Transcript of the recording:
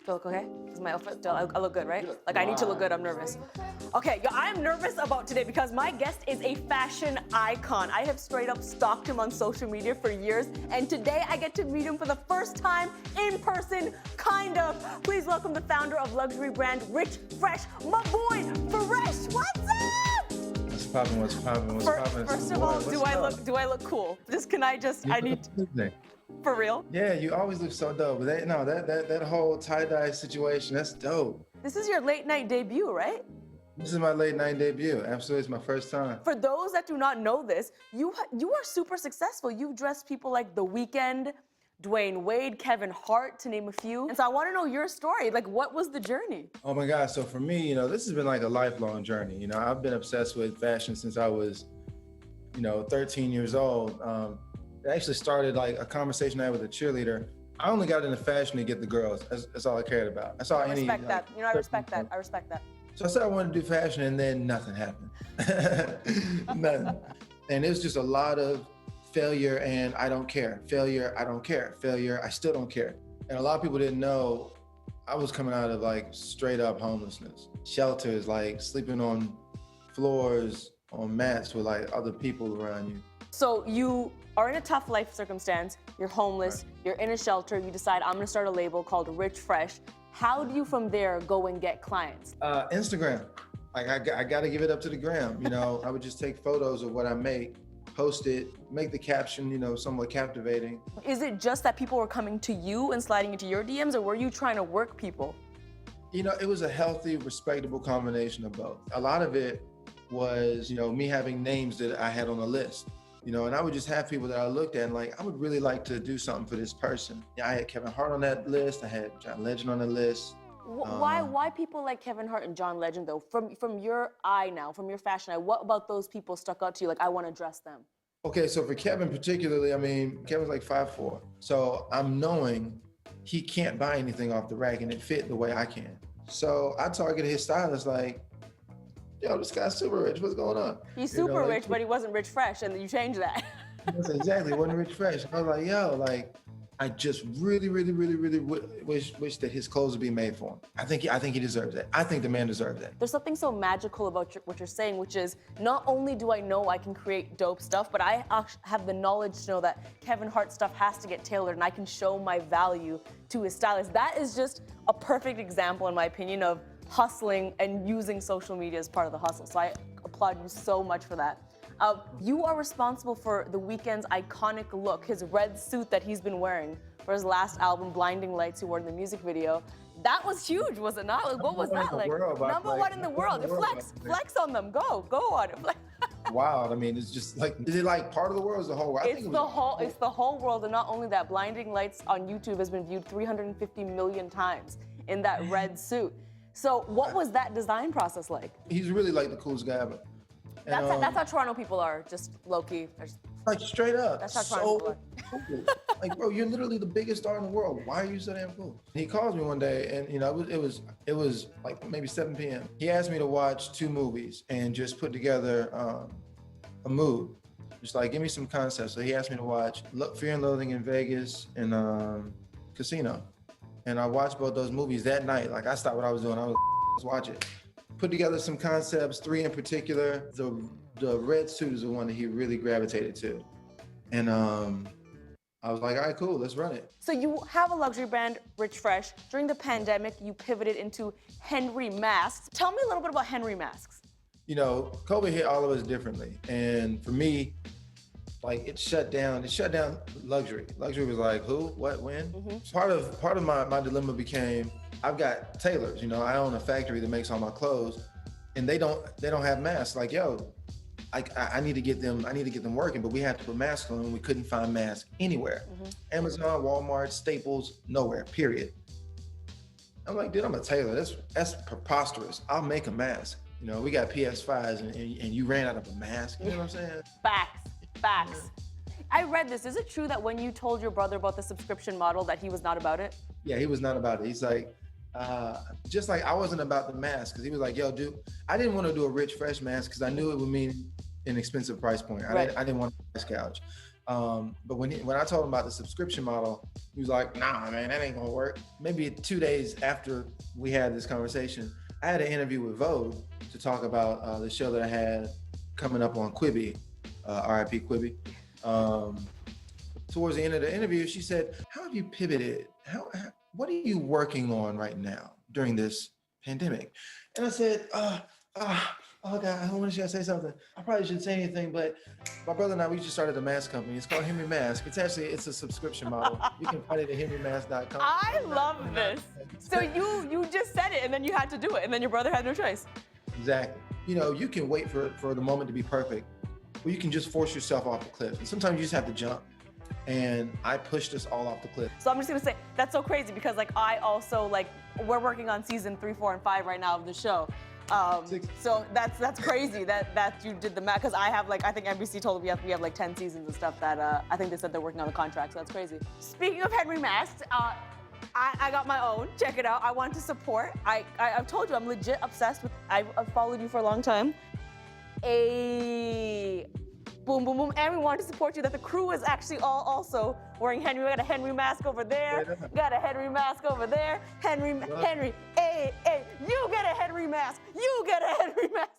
Do I look okay? Is my outfit still? I look good, right? Like I need to look good. I'm nervous. Okay, yo, I'm nervous about today because my guest is a fashion icon. I have straight up stalked him on social media for years, and today I get to meet him for the first time in person, kind of. Please welcome the founder of luxury brand Rich Fresh, my boy Faresh. What's up? What's poppin'? What's poppin'? What's poppin'? First of all, do I look cool? I need for real. Yeah, you always look so dope. But that whole tie-dye situation, that's dope. This is your late night debut, right? This is my late night debut. Absolutely, it's my first time. For those that do not know this, you are super successful. You've dressed people like The Weeknd, Dwayne Wade, Kevin Hart, to name a few. And so I want to know your story. Like, what was the journey? Oh my God, so for me, this has been like a lifelong journey. I've been obsessed with fashion since I was, 13 years old. It actually started like a conversation I had with a cheerleader. I only got into fashion to get the girls. That's all I cared about. That's all I respect that. I respect that. I respect that. So I said I wanted to do fashion, and then nothing happened. Nothing. And it was just a lot of failure and I don't care. Failure, I don't care. Failure, I still don't care. And a lot of people didn't know I was coming out of like straight up homelessness. Shelters, like sleeping on floors, on mats with like other people around you. So you are in a tough life circumstance, you're homeless, right. You're in a shelter, you decide I'm gonna start a label called Rich Fresh. How do you from there go and get clients? Instagram. Like I gotta give it up to the gram. I would just take photos of what I make, post it, make the caption, somewhat captivating. Is it just that people were coming to you and sliding into your DMs, or were you trying to work people? It was a healthy, respectable combination of both. A lot of it was, me having names that I had on the list. And I would just have people that I looked at and like, I would really like to do something for this person. I had Kevin Hart on that list. I had John Legend on the list. Why people like Kevin Hart and John Legend though? From your eye now, from your fashion eye, what about those people stuck out to you? Like, I want to dress them. Okay, so for Kevin particularly, Kevin's like 5'4". So I'm knowing he can't buy anything off the rack and it fit the way I can. So I targeted his stylist like, yo, this guy's super rich. What's going on? He's super rich, but he wasn't Rich Fresh, and you changed that. Exactly, he wasn't Rich Fresh. I was like, yo, I just really, really, really, really wish that his clothes would be made for him. I think he deserves that. I think the man deserves that. There's something so magical about what you're saying, which is not only do I know I can create dope stuff, but I have the knowledge to know that Kevin Hart stuff has to get tailored, and I can show my value to his stylist. That is just a perfect example, in my opinion, of hustling and using social media as part of the hustle. So I applaud you so much for that. You are responsible for The Weeknd's iconic look, his red suit that he's been wearing for his last album, Blinding Lights, he wore in the music video. That was huge, was it not? Like, what was that like? Number one in the world. Flex on them. Go on it. Wow, it's just like, is it like part of the world or is the whole world? It's the whole world, and not only that, Blinding Lights on YouTube has been viewed 350 million times in that red suit. So what was that design process like? He's really like the coolest guy ever. That's how Toronto people are, just low-key. Like straight up. That's how Toronto people are. Cool. Like, bro, you're literally the biggest star in the world. Why are you so damn cool? He calls me one day and it was like maybe 7 p.m. He asked me to watch 2 movies and just put together a mood. Just like, give me some concepts. So he asked me to watch Fear and Loathing in Vegas and Casino. And I watched both those movies that night. Like, I stopped what I was doing. I was let's watch it. Put together some concepts, 3 in particular. The red suit is the one that he really gravitated to. And I was like, all right, cool, let's run it. So you have a luxury brand, Rich Fresh. During the pandemic, you pivoted into Henry Masks. Tell me a little bit about Henry Masks. COVID hit all of us differently. And for me, like it shut down luxury. Luxury was like, who, what, when? Mm-hmm. Part of my dilemma became, I've got tailors, I own a factory that makes all my clothes, and they don't have masks. Like, yo, I need to get them working, but we had to put masks on and we couldn't find masks anywhere. Mm-hmm. Amazon, Walmart, Staples, nowhere, period. I'm like, dude, I'm a tailor. That's preposterous. I'll make a mask. We got PS5s and you ran out of a mask. You know what I'm saying? Facts. I read this. Is it true that when you told your brother about the subscription model that he was not about it? Yeah, he was not about it. He's like, just like I wasn't about the mask, because he was like, yo, dude, I didn't want to do a Rich Fresh mask because I knew it would mean an expensive price point. Right. I didn't want a price gouge. But when I told him about the subscription model, he was like, "Nah, man, that ain't gonna work." Maybe 2 days after we had this conversation, I had an interview with Vogue to talk about the show that I had coming up on Quibi, RIP Quibi. Towards the end of the interview, she said, "How have you pivoted? What are you working on right now during this pandemic?" And I said, "Oh God, I don't want to say something. I probably shouldn't say anything, but my brother and I, we just started a mask company. It's called Henry Mask. It's a subscription model. You can find it at henrymask.com." I love this. So you just said it and then you had to do it and then your brother had no choice. Exactly. You know, you can wait for the moment to be perfect, or you can just force yourself off the cliff. And sometimes you just have to jump. And I pushed us all off the cliff. So I'm just gonna say that's so crazy because like I also like we're working on season 3, 4, and 5 right now of the show. So that's crazy that you did the math because I think NBC told me we have like 10 seasons and stuff that I think they said they're working on the contract. So that's crazy. Speaking of Henry Masked, I got my own. Check it out. I want to support. I've told you I'm legit obsessed with. I've followed you for a long time. Boom, boom, boom. And we wanted to support you that the crew is actually all also wearing Henry. We got a Henry mask over there. Got a Henry mask over there. Henry, hey, you get a Henry mask. You get a Henry mask.